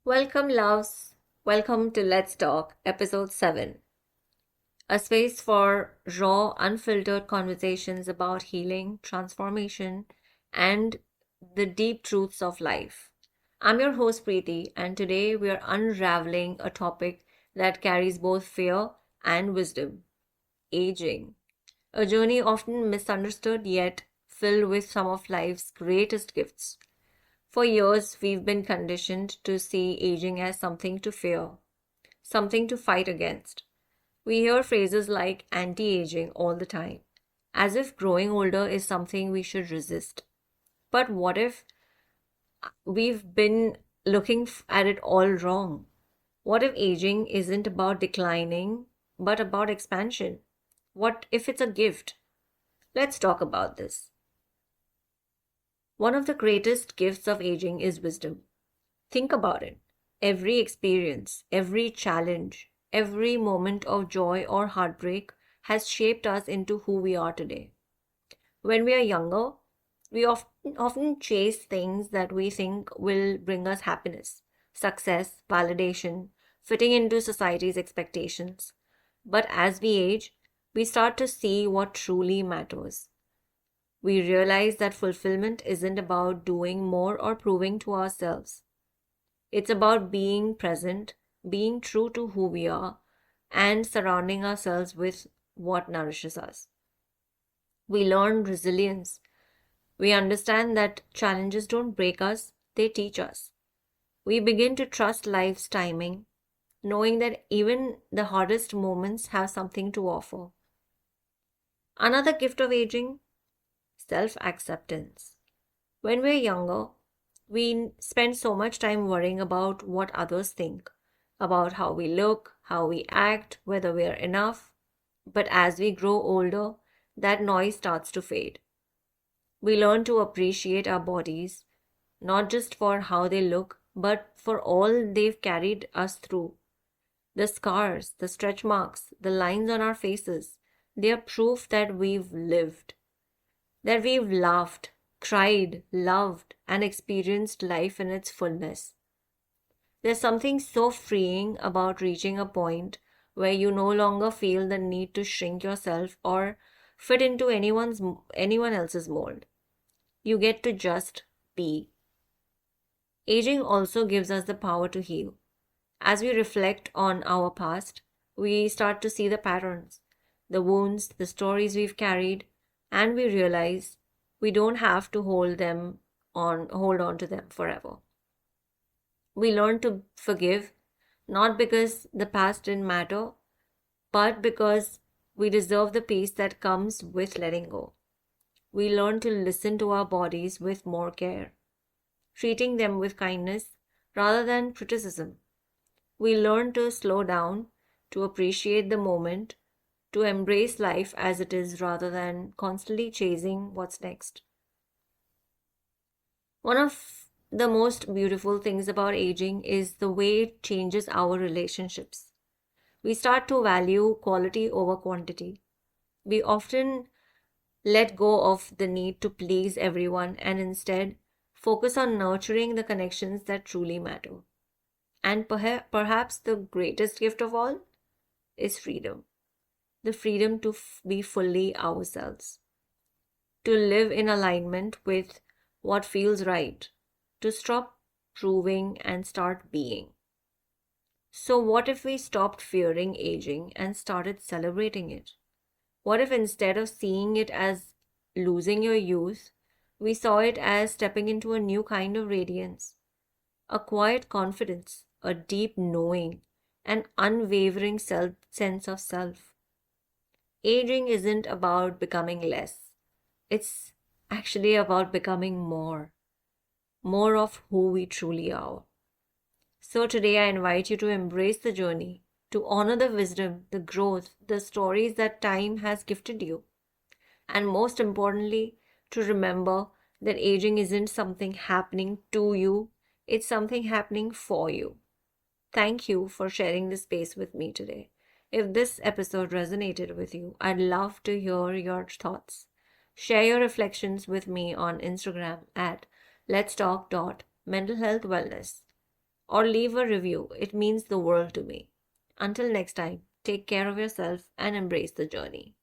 Welcome, loves. Welcome to Let's Talk, episode 7, a space for raw, unfiltered conversations about healing, transformation, and the deep truths of life. I'm your host, Preeti, and today we are unraveling a topic that carries both fear and wisdom: aging. A journey often misunderstood yet filled with some of life's greatest gifts. For years, we've been conditioned to see aging as something to fear, something to fight against. We hear phrases like anti aging all the time, as if growing older is something we should resist. But what if we've been at it all wrong? What if aging isn't about declining, but about expansion? What if it's a gift? Let's talk about this. One of the greatest gifts of aging is wisdom. Think about it. Every experience, every challenge, every moment of joy or heartbreak has shaped us into who we are today. When we are younger, we often chase things that we think will bring us happiness, success, validation, fitting into society's expectations. But as we age, we start to see what truly matters. We realize that fulfillment isn't about doing more or proving to ourselves. It's about being present, being true to who we are, and surrounding ourselves with what nourishes us. We learn resilience. We understand that challenges don't break us, they teach us. We begin to trust life's timing, knowing that even the hardest moments have something to offer. Another gift of aging: self acceptance. When we're younger, we spend so much time worrying about what others think, about how we look, how we act, whether we're enough. But as we grow older, that noise starts to fade. We learn to appreciate our bodies, not just for how they look, but for all they've carried us through. The scars, the stretch marks, the lines on our faces, they are proof that we've lived, that we've laughed, cried, loved, and experienced life in its fullness. There's something so freeing about reaching a point where you no longer feel the need to shrink yourself or fit into anyone else's mold. You get to just be. Aging also gives us the power to heal. As we reflect on our past, we start to see the patterns, the wounds, the stories we've carried, and we realize we don't have to hold on to them forever. We learn to forgive, not because the past didn't matter, but because we deserve the peace that comes with letting go. We learn to listen to our bodies with more care, treating them with kindness rather than criticism. We learn to slow down, to appreciate the moment, to embrace life as it is rather than constantly chasing what's next. One of the most beautiful things about aging is the way it changes our relationships. We start to value quality over quantity. We often let go of the need to please everyone and instead focus on nurturing the connections that truly matter. And perhaps the greatest gift of all is freedom: the freedom to be fully ourselves, to live in alignment with what feels right, to stop proving and start being. So, what if we stopped fearing aging and started celebrating it? What if instead of seeing it as losing your youth, we saw it as stepping into a new kind of radiance, a quiet confidence, a deep knowing, an unwavering sense of self? Aging isn't about becoming less, it's actually about becoming more, more of who we truly are. So today I invite you to embrace the journey, to honor the wisdom, the growth, the stories that time has gifted you, and most importantly, to remember that aging isn't something happening to you, it's something happening for you. Thank you for sharing this space with me today. If this episode resonated with you, I'd love to hear your thoughts. Share your reflections with me on Instagram at letstalk.mentalhealthwellness. or leave a review. It means the world to me. Until next time, take care of yourself and embrace the journey.